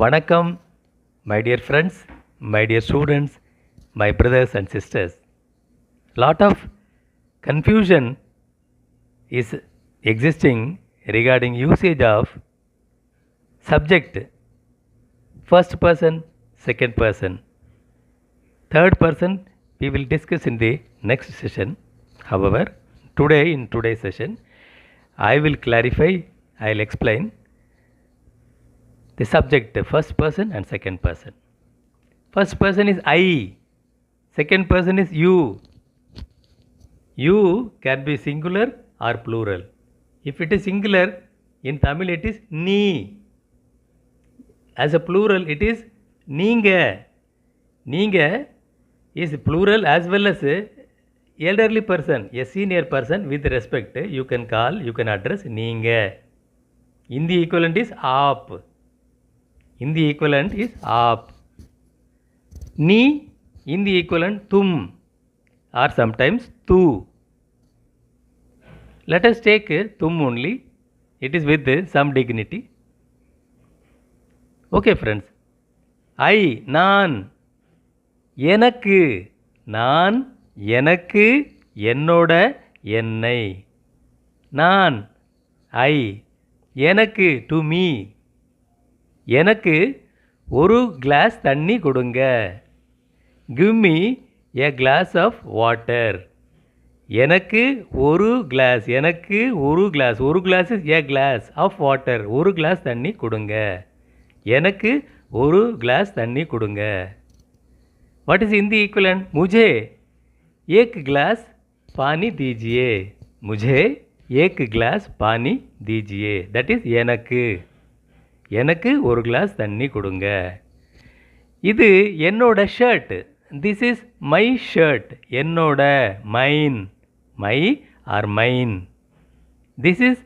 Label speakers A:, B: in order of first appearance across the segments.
A: Vanakkam, my dear friends, my dear students, my brothers and sisters. Lot of confusion is existing regarding usage of subject first person, second person. Third person we will discuss in the next session. However, today in today's session, I will clarify, I will explain the subject first person and second person. First person is I, second person is you. You can be singular or plural. If it is singular, in Tamil it is நீ. As a plural it is நீங்க. நீங்க is plural as well as elderly person, a senior person with respect. You can call, you can address நீங்க. In the equivalent is आप. In the equivalent is आप. நீ in the equivalent तुम or sometimes तू. Let us take तुम only. It is with some dignity. Okay friends. I, நான், எனக்கு, நான், எனக்கு, என்னோட, என்னை. நான், I, எனக்கு, to me. எனக்கு ஒரு கிளாஸ் தண்ணி கொடுங்க. Give me a glass of water. எனக்கு ஒரு கிளாஸ், எனக்கு ஒரு கிளாஸ், ஒரு glass is a glass of water. ஒரு கிளாஸ் தண்ணி கொடுங்க. எனக்கு ஒரு கிளாஸ் தண்ணி கொடுங்க. What is in the equivalent? मुझे एक गिलास पानी दीजिए. मुझे एक गिलास पानी दीजिए. That is எனக்கு. எனக்கு ஒரு கிளாஸ் தண்ணி கொடுங்க. இது என்னோட shirt. This is my shirt. என்னோட, mine. My or mine. This is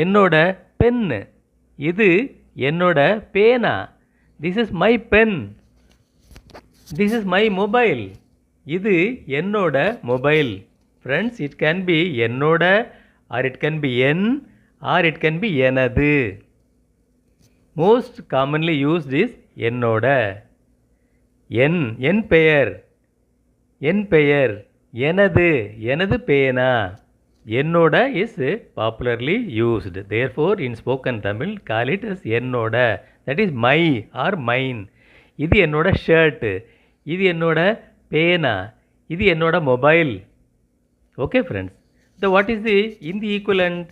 A: என்னோட பென். இது என்னோட பேனா. This is my pen. This is my mobile. இது என்னோட mobile. Friends, it can be என்னோட or it can be N or it can be எனது. Most commonly used is என்னோட. என் பெயர், என் பெயர், எனது, எனது பேனா. என்னோட is popularly used. Therefore, in spoken Tamil, call it as என்னோட. That is my or mine. இது என்னோட ஷர்ட், இது என்னோட பேனா, இது என்னோட mobile. Okay friends. So what is the in the equivalent?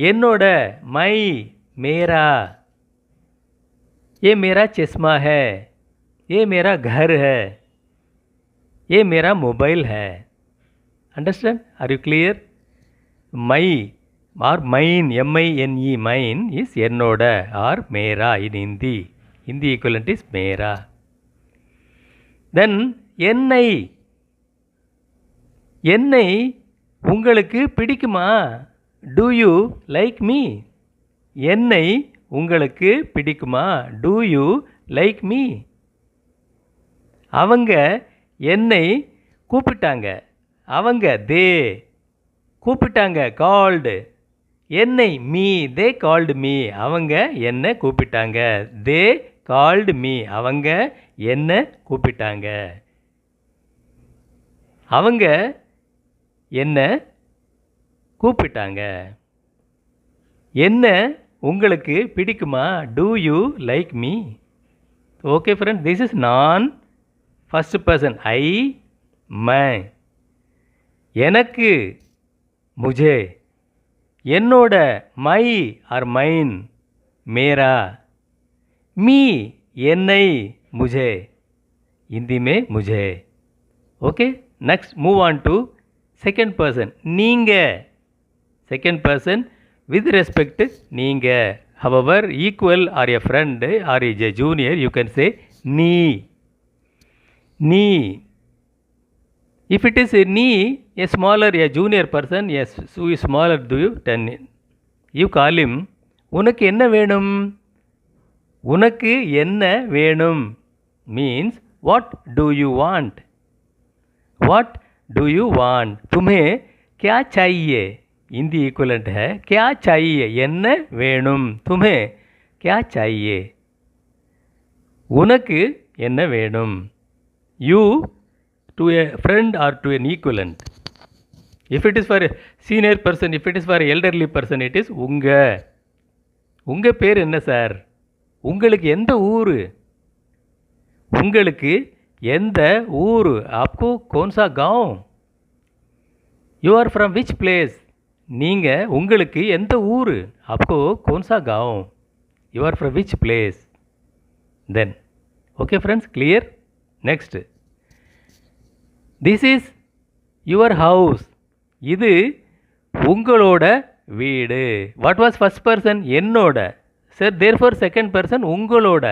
A: என்னோட, my, मेरा. ये मेरा चश्मा है. ये मेरा घर है. ये मेरा मोबाइल है. Understand? Are you clear? My or mine, M-I-N-E, mine is என்னோட or मेरा in Hindi. Hindi equivalent is मेरा. Then என்னை. என்னை உங்களுக்கு பிடிக்குமா? Do you like me? என்னை உங்களுக்கு பிடிக்குமா? Do you like me? அவங்க என்னை கூப்பிட்டாங்க. அவங்க they கூப்பிட்டாங்க, called. என்னை me, they called me. அவங்க என்னை கூப்பிட்டாங்க. They called me. அவங்க என்னை கூப்பிட்டாங்க. அவங்க என்னை கூப்பிட்டாங்க. என்ன உங்களுக்கு பிடிக்குமா? Do you like me? Okay friends, this is non first person. I, मैं. எனக்கு, मुझे. என்னோட, my or mine, मेरा. me, என்னை, मुझे. हिंदी में मुझे. Okay, next move on to second person. நீங்க. Second person with respect நீங்க. However, equal or a friend or a junior, you can say நீ. நீ. If it is நீ, a smaller, a junior person, yes, who is smaller, do you call him, உனக்கு என்ன வேணும்? உனக்கு என்ன வேணும் means what do you want? What do you want? तुम्हें क्या चाहिए? हिंदी इक्वलेंट है क्या चाहिए, என்ன வேணும், तुम्हें क्या चाहिए. உனக்கு என்ன வேணும்? You to a friend or to an equivalent. If it is for a senior person, if it is for an elderly person, it is உங்க. உங்க பேர் என்ன சார்? உங்களுக்கு எந்த ஊர்? உங்களுக்கு எந்த ஊர்? आपको कौन सा गांव? You are from which place? நீங்கள் உங்களுக்கு எந்த ஊர்? आपको कौन सा गांव? You are from which place? Then, okay friends, clear? Next. This is your house. இது உங்களோட வீடு. What was first person? என்னோட. Sir, therefore second person உங்களோட.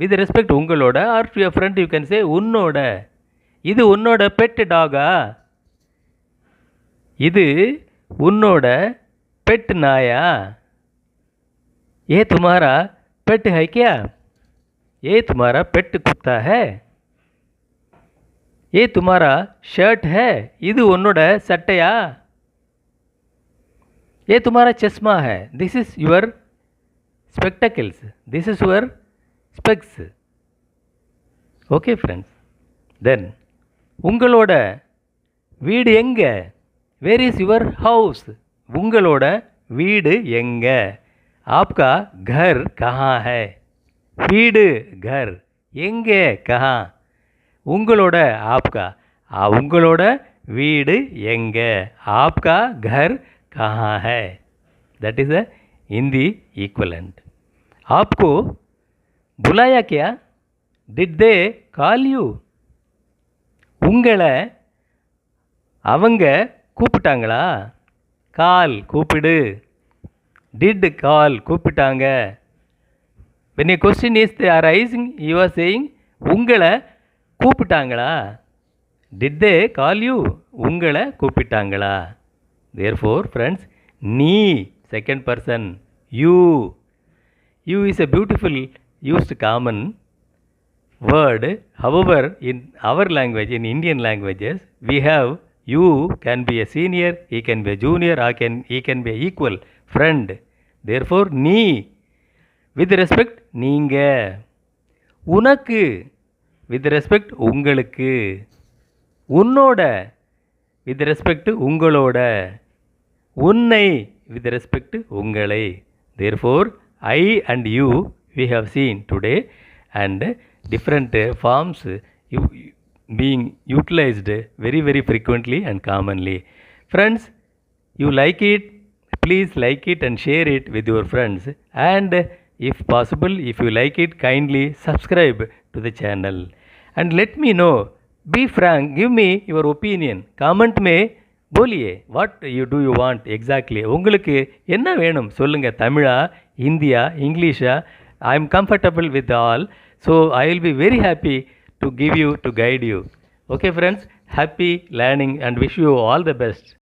A: With respect உங்களோட or to your friend you can say உன்னோட. இது உன்னோட bed டாகா? இது உன்னோட பெட் நாயா? ये तुम्हारा पेट है क्या? ये तुम्हारा पेट कुत्ता है? ये तुम्हारा शर्ट है? இது உன்னோட சட்டையா? ये तुम्हारा चश्मा है? This is your spectacles. This is your specs. Okay friends. Then உங்களோட வீடு எங்க? Where is your house? உங்களோட வீடு எங்க? आपका घर कहाँ है? வீடு घर எங்கே कहाँ? உங்களோட आपका உங்களோட வீடு எங்கே? आपका घर कहाँ है? That is a Hindi equivalent. आपको बुलाया क्या? Did they call you? உங்களை அவங்க கூப்பிட்டாங்களா? கால் கூப்பிடு. Did call கூப்பிட்டாங்க. When a question is arising, you are saying உங்களை கூப்பிட்டாங்களா? Did they call you? உங்களை கூப்பிட்டாங்களா? Therefore, friends, நீ second person, you. You is a beautiful used common word. However, in our language, in Indian languages, we have you can be a senior, he can be a junior, or he can be a equal friend. Therefore, நீ with respect நீங்க. உனக்கு with respect உங்களுக்கு. உன்னோட with respect உங்களோட. உன்னை with respect உங்களை. Therefore, I and you we have seen today and different forms being utilized very very frequently and commonly. Friends, you like it, please like it and share it with your friends, and if possible, if you like it, kindly subscribe to the channel and let me know. Be frank, give me your opinion. Comment में बोलिए what you do you want exactly. உங்களுக்கு என்ன வேணும் சொல்லுங்க. தமிழா, India, இங்கிலீஷா? I am comfortable with all, so I will be very happy to give you, to guide you. Okay friends, happy learning and wish you all the best.